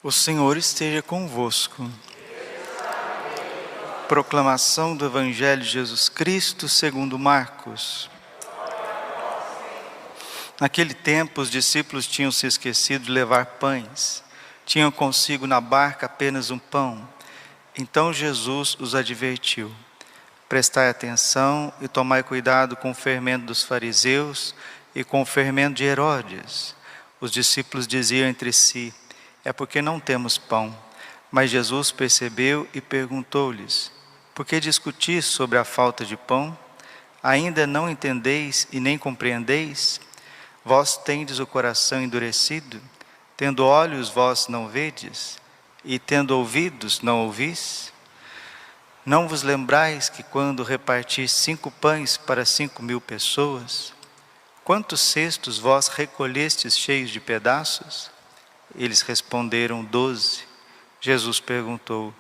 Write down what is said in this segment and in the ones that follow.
O Senhor esteja convosco. Proclamação do Evangelho de Jesus Cristo segundo Marcos. Naquele tempo, os discípulos tinham se esquecido de levar pães. Tinham consigo na barca apenas um pão. Então Jesus os advertiu: prestai atenção e tomai cuidado com o fermento dos fariseus e com o fermento de Herodes. Os discípulos diziam entre si: é porque não temos pão. Mas Jesus percebeu e perguntou-lhes: por que discutis sobre a falta de pão? Ainda não entendeis e nem compreendeis? Vós tendes o coração endurecido? Tendo olhos vós não vedes? E tendo ouvidos não ouvis? Não vos lembrais que quando repartis 5 pães para 5.000 pessoas, quantos cestos vós recolhestes cheios de pedaços? Eles responderam: 12. Jesus perguntou: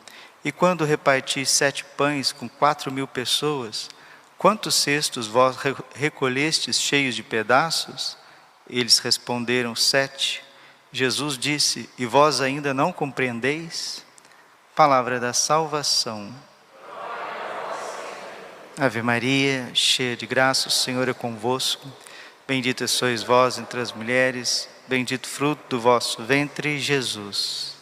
e quando repartis 7 pães com 4.000 pessoas, quantos cestos vós recolhestes cheios de pedaços? Eles responderam: 7. Jesus disse: e vós ainda não compreendeis? Palavra da salvação. Ave Maria, cheia de graça, o Senhor é convosco. Bendita sois vós entre as mulheres, bendito fruto do vosso ventre, Jesus.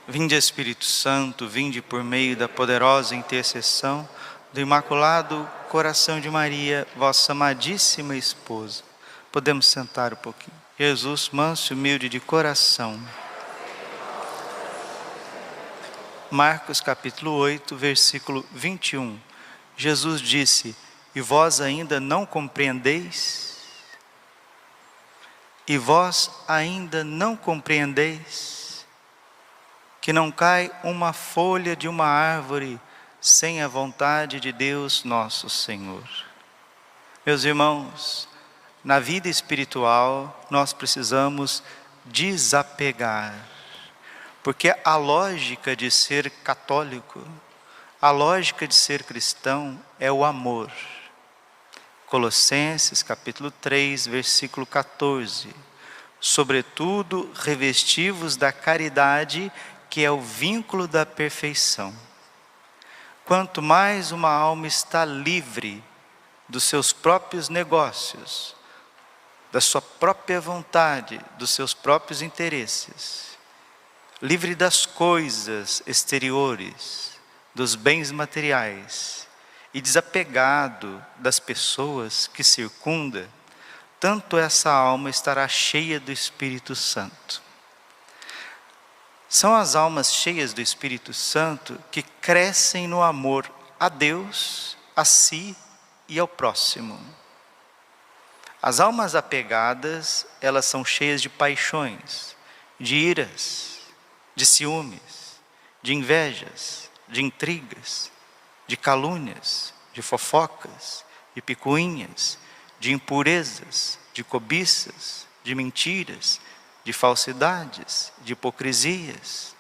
Vinde, Espírito Santo, vinde por meio da poderosa intercessão do Imaculado Coração de Maria, vossa amadíssima esposa. Podemos sentar um pouquinho. Jesus, manso e humilde de coração. Marcos capítulo 8, versículo 21. Jesus disse: e vós ainda não compreendeis? E vós ainda não compreendeis? Que não cai uma folha de uma árvore sem a vontade de Deus nosso Senhor. Meus irmãos, na vida espiritual nós precisamos desapegar. Porque a lógica de ser católico, a lógica de ser cristão é o amor. Colossenses capítulo 3, versículo 14. Sobretudo, revesti-vos da caridade, que é o vínculo da perfeição. Quanto mais uma alma está livre dos seus próprios negócios, da sua própria vontade, dos seus próprios interesses, livre das coisas exteriores, dos bens materiais e desapegado das pessoas que circunda, tanto essa alma estará cheia do Espírito Santo. São as almas cheias do Espírito Santo que crescem no amor a Deus, a si e ao próximo. As almas apegadas, elas são cheias de paixões, de iras, de ciúmes, de invejas, de intrigas, de calúnias, de fofocas, de picuinhas, de impurezas, de cobiças, de mentiras, de falsidades, de hipocrisias,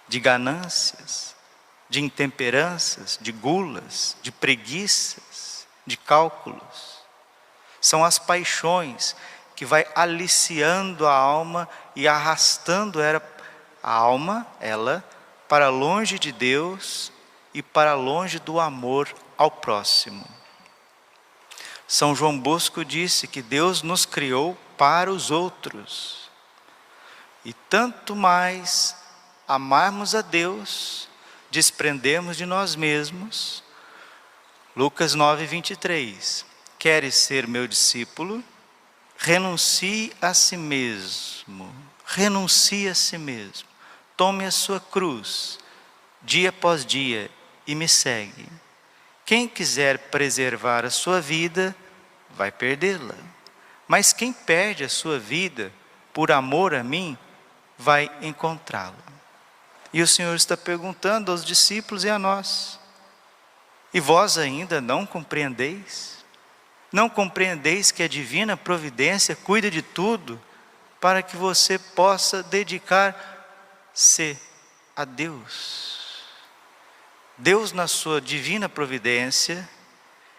de ganâncias, de intemperanças, de gulas, de preguiças, de cálculos. São as paixões que vai aliciando a alma e arrastando a alma, para longe de Deus e para longe do amor ao próximo. São João Bosco disse que Deus nos criou para os outros. E tanto mais amarmos a Deus, desprendermos de nós mesmos. Lucas 9, 23. Queres ser meu discípulo? Renuncie a si mesmo. Renuncie a si mesmo. Tome a sua cruz, dia após dia, e me segue. Quem quiser preservar a sua vida, vai perdê-la. Mas quem perde a sua vida por amor a mim, vai encontrá-la. E o Senhor está perguntando aos discípulos e a nós: e vós ainda não compreendeis? Não compreendeis que a divina providência cuida de tudo para que você possa dedicar-se a Deus? Deus, na sua divina providência,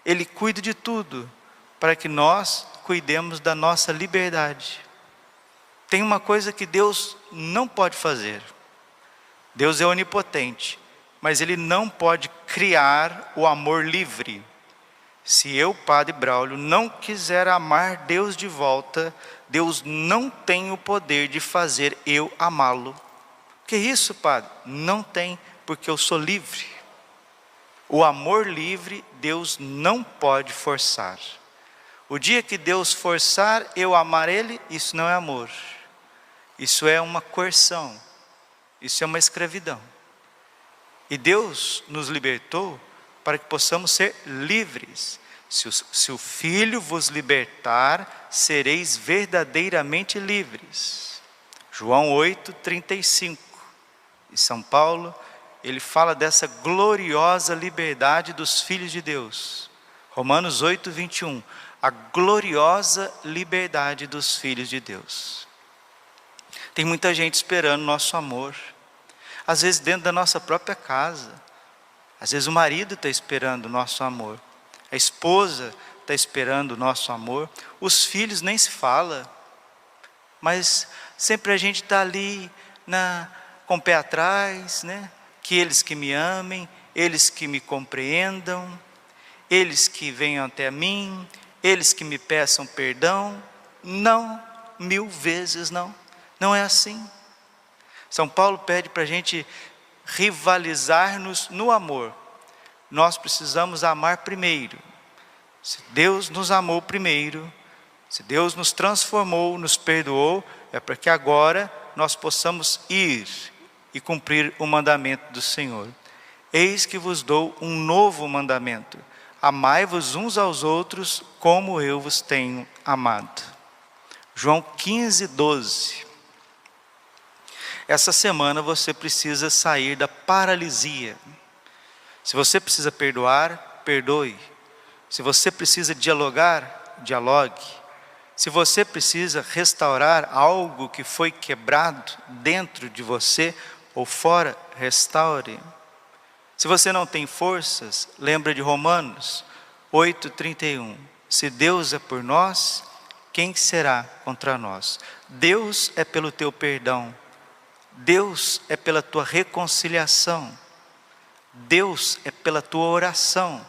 Ele cuida de tudo para que nós cuidemos da nossa liberdade. Tem uma coisa que Deus não pode fazer. Deus é onipotente, mas Ele não pode criar o amor livre. Se eu, Padre Braulio, não quiser amar Deus de volta, Deus não tem o poder de fazer eu amá-lo. Que isso, Padre? Não tem, porque eu sou livre. O amor livre, Deus não pode forçar. O dia que Deus forçar eu amar Ele, isso não é amor. Isso é uma coerção. Isso é uma escravidão. E Deus nos libertou para que possamos ser livres. Se o Filho vos libertar, sereis verdadeiramente livres. João 8:35. E São Paulo, ele fala dessa gloriosa liberdade dos filhos de Deus. Romanos 8:21. A gloriosa liberdade dos filhos de Deus. Tem muita gente esperando nosso amor. Às vezes dentro da nossa própria casa. Às vezes o marido está esperando o nosso amor. A esposa está esperando o nosso amor. Os filhos nem se fala. Mas sempre a gente está ali com o pé atrás, né? Que eles que me amem, eles que me compreendam, eles que venham até mim, eles que me peçam perdão. Não, 1000 vezes não. Não é assim. São Paulo pede para a gente rivalizar-nos no amor. Nós precisamos amar primeiro. Se Deus nos amou primeiro, se Deus nos transformou, nos perdoou, é para que agora nós possamos ir e cumprir o mandamento do Senhor. Eis que vos dou um novo mandamento: amai-vos uns aos outros como eu vos tenho amado. João 15:12. Essa semana você precisa sair da paralisia. Se você precisa perdoar, perdoe. Se você precisa dialogar, dialogue. Se você precisa restaurar algo que foi quebrado dentro de você ou fora, restaure. Se você não tem forças, lembra de Romanos 8:31. Se Deus é por nós, quem será contra nós? Deus é pelo teu perdão. Deus é pela tua reconciliação. Deus é pela tua oração.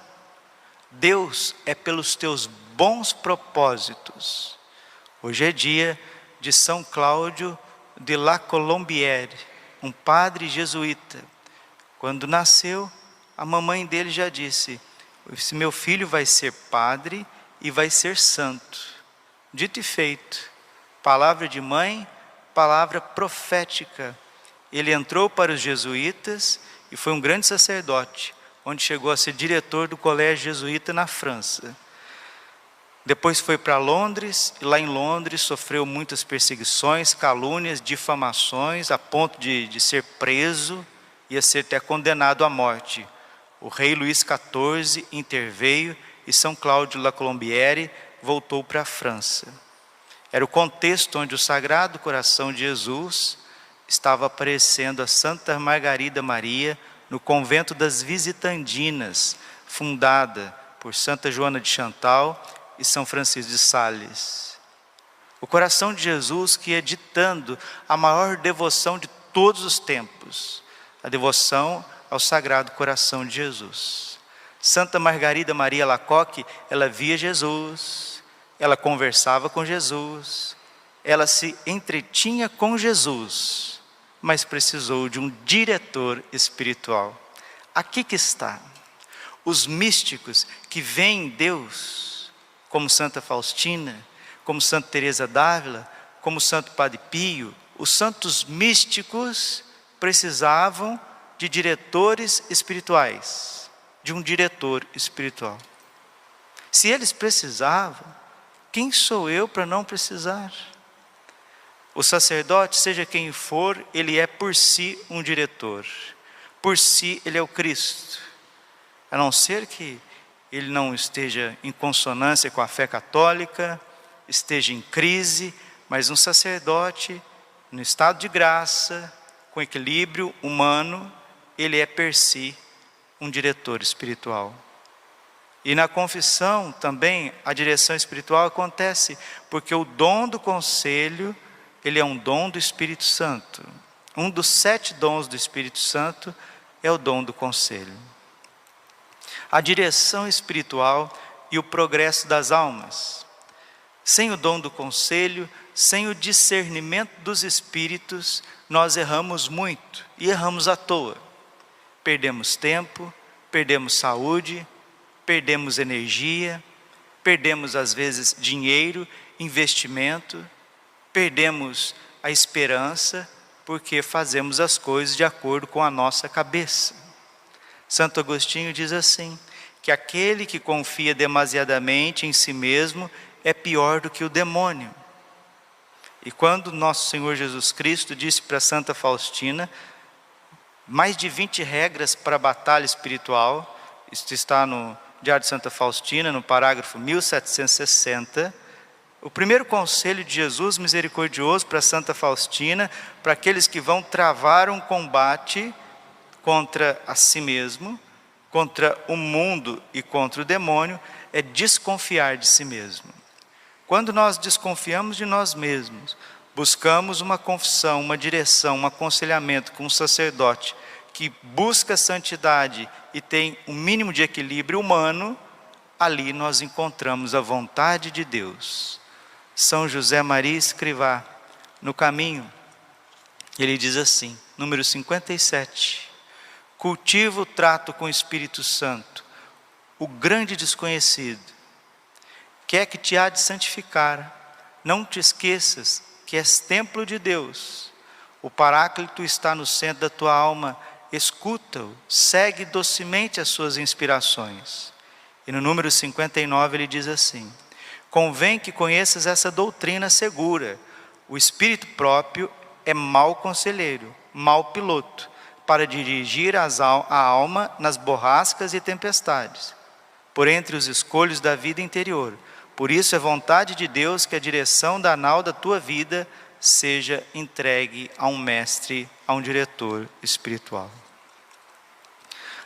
Deus é pelos teus bons propósitos. Hoje é dia de São Cláudio de La Colombière, um padre jesuíta. Quando nasceu, a mamãe dele já disse: esse meu filho vai ser padre e vai ser santo. Dito e feito, palavra de mãe, palavra profética. Ele entrou para os jesuítas e foi um grande sacerdote, onde chegou a ser diretor do colégio jesuíta na França. Depois foi para Londres, e lá em Londres sofreu muitas perseguições, calúnias, difamações, a ponto de ser preso, ia ser até condenado à morte. O rei Luís XIV interveio e São Cláudio La Colombière voltou para a França. Era o contexto onde o Sagrado Coração de Jesus estava aparecendo a Santa Margarida Maria no convento das Visitandinas, fundada por Santa Joana de Chantal e São Francisco de Sales. O coração de Jesus que ia ditando a maior devoção de todos os tempos, a devoção ao Sagrado Coração de Jesus. Santa Margarida Maria Lacoque, ela via Jesus, ela conversava com Jesus, ela se entretinha com Jesus, mas precisou de um diretor espiritual. Aqui que está. Os místicos que veem Deus, como Santa Faustina, como Santa Teresa d'Ávila, como Santo Padre Pio, os santos místicos precisavam de diretores espirituais, de um diretor espiritual. Se eles precisavam, quem sou eu para não precisar? O sacerdote, seja quem for, ele é por si um diretor. Por si ele é o Cristo. A não ser que ele não esteja em consonância com a fé católica, esteja em crise, mas um sacerdote, no estado de graça, com equilíbrio humano, ele é per si um diretor espiritual. E na confissão também a direção espiritual acontece, porque o dom do conselho, ele é um dom do Espírito Santo. Um dos 7 dons do Espírito Santo é o dom do conselho. A direção espiritual e o progresso das almas. Sem o dom do conselho, sem o discernimento dos espíritos, nós erramos muito e erramos à toa. Perdemos tempo, perdemos saúde, perdemos energia, perdemos às vezes dinheiro, investimento, perdemos a esperança, porque fazemos as coisas de acordo com a nossa cabeça. Santo Agostinho diz assim, que aquele que confia demasiadamente em si mesmo é pior do que o demônio. E quando nosso Senhor Jesus Cristo disse para Santa Faustina, mais de 20 regras para a batalha espiritual, isso está no Diário de Santa Faustina, no parágrafo 1760, o primeiro conselho de Jesus misericordioso para Santa Faustina, para aqueles que vão travar um combate contra a si mesmo, contra o mundo e contra o demônio, é desconfiar de si mesmo. Quando nós desconfiamos de nós mesmos, buscamos uma confissão, uma direção, um aconselhamento com um sacerdote que busca santidade e tem um mínimo de equilíbrio humano, ali nós encontramos a vontade de Deus. São José Maria Escrivá, no Caminho, ele diz assim, número 57, cultiva o trato com o Espírito Santo, o grande desconhecido, quer que te há de santificar, não te esqueças que és templo de Deus, o Paráclito está no centro da tua alma, escuta-o, segue docemente as suas inspirações. E no número 59 ele diz assim, convém que conheças essa doutrina segura, o Espírito próprio é mau conselheiro, mau piloto, para dirigir a alma nas borrascas e tempestades, por entre os escolhos da vida interior. Por isso é vontade de Deus que a direção da nau da tua vida seja entregue a um mestre, a um diretor espiritual.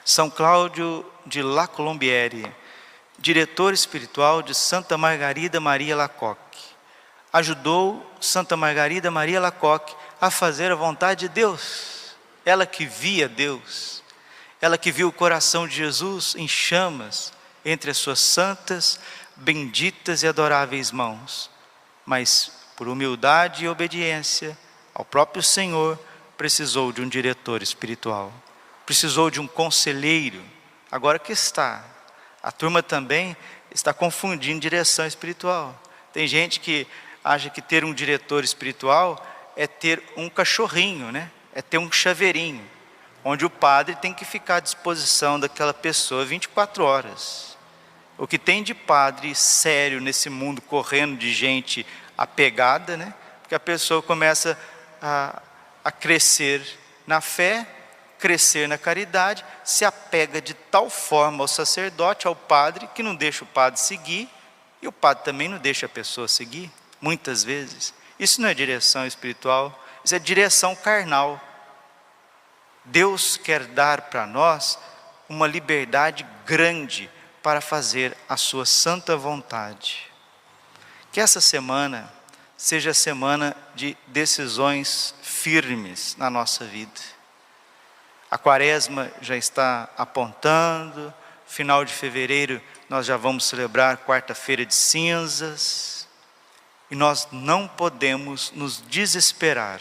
São Cláudio de La Colombière, diretor espiritual de Santa Margarida Maria Lacoque, ajudou Santa Margarida Maria Lacoque a fazer a vontade de Deus. Ela que via Deus, ela que viu o coração de Jesus em chamas entre as suas santas, benditas e adoráveis mãos, mas por humildade e obediência ao próprio Senhor, precisou de um diretor espiritual, precisou de um conselheiro. Agora que a turma também está confundindo direção espiritual. Tem gente que acha que ter um diretor espiritual é ter um cachorrinho, né? É ter um chaveirinho, onde o padre tem que ficar à disposição daquela pessoa 24 horas. O que tem de padre sério nesse mundo, correndo de gente apegada, né? Porque a pessoa começa a crescer na fé, crescer na caridade, se apega de tal forma ao sacerdote, ao padre, que não deixa o padre seguir, e o padre também não deixa a pessoa seguir, muitas vezes. Isso não é direção espiritual, isso é direção carnal. Deus quer dar para nós uma liberdade grande para fazer a sua santa vontade. Que essa semana seja a semana de decisões firmes na nossa vida. A quaresma já está apontando, final de fevereiro nós já vamos celebrar quarta-feira de cinzas, e nós não podemos nos desesperar.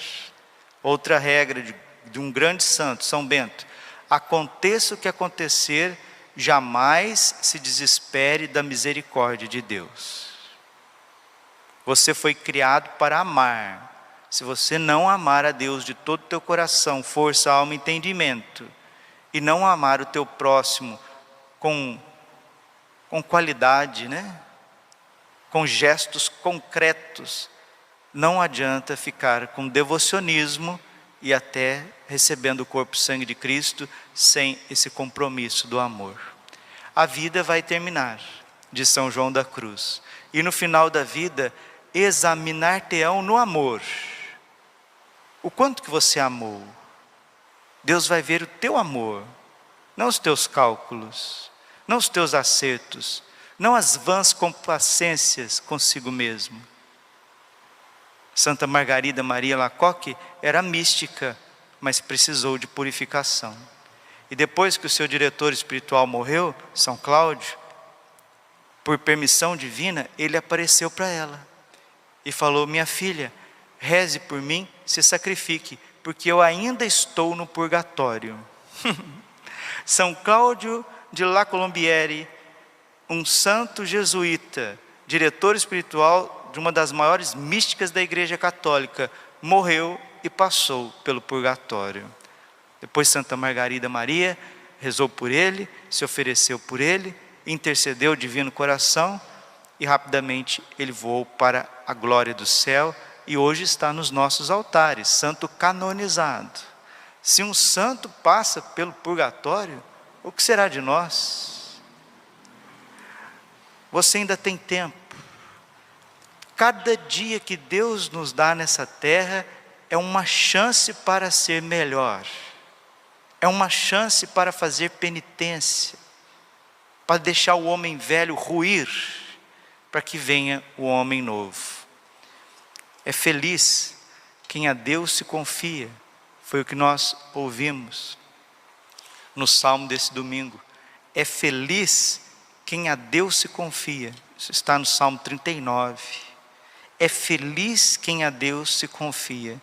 Outra regra de um grande santo, São Bento, aconteça o que acontecer, jamais se desespere da misericórdia de Deus. Você foi criado para amar. Se você não amar a Deus de todo o teu coração, força, alma e entendimento, e não amar o teu próximo com qualidade, né? Com gestos concretos, não adianta ficar com devocionismo e até recebendo o corpo e sangue de Cristo sem esse compromisso do amor. A vida vai terminar, diz São João da Cruz, e no final da vida examinar-te-ão no amor. O quanto que você amou? Deus vai ver o teu amor, não os teus cálculos. não os teus acertos, não as vãs complacências consigo mesmo. Santa Margarida Maria Alacoque era mística, mas precisou de purificação. E depois que o seu diretor espiritual morreu, São Cláudio, por permissão divina, ele apareceu para ela e falou: minha filha, reze por mim, se sacrifique, porque eu ainda estou no purgatório. São Cláudio de La Colombière, um santo jesuíta, diretor espiritual de uma das maiores místicas da Igreja Católica, morreu e passou pelo purgatório. Depois Santa Margarida Maria rezou por ele, se ofereceu por ele, intercedeu o Divino Coração e rapidamente ele voou para a glória do céu e hoje está nos nossos altares, santo canonizado. Se um santo passa pelo purgatório, o que será de nós? Você ainda tem tempo. Cada dia que Deus nos dá nessa terra é uma chance para ser melhor. É uma chance para fazer penitência, para deixar o homem velho ruir, para que venha o homem novo. É feliz quem a Deus se confia. Foi o que nós ouvimos no salmo desse domingo. É feliz quem a Deus se confia. Isso está no Salmo 39. É feliz quem a Deus se confia.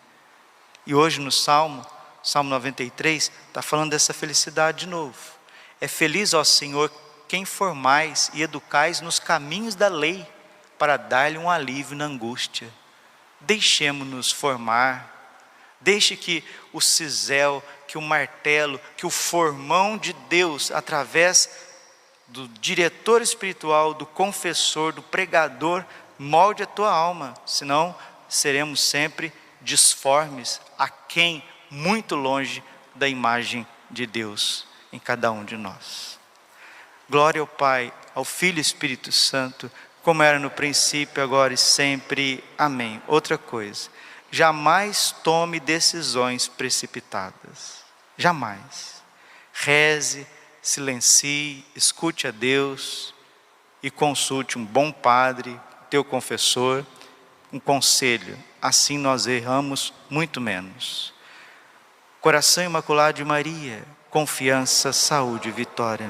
E hoje no Salmo 93, está falando dessa felicidade de novo. É feliz, ó Senhor, quem formais e educais nos caminhos da lei, para dar-lhe um alívio na angústia. Deixemos-nos formar. Deixe que o cisel, que o martelo, que o formão de Deus, através do diretor espiritual, do confessor, do pregador, molde a tua alma. Senão seremos sempre disformes, aquém, muito longe da imagem de Deus em cada um de nós. Glória ao Pai, ao Filho e Espírito Santo, como era no princípio, agora e sempre. Amém. Outra coisa, jamais tome decisões precipitadas. Jamais. Reze, silencie, escute a Deus e consulte um bom padre, teu confessor, um conselho. Assim nós erramos muito menos. Coração Imaculado de Maria, confiança, saúde e vitória.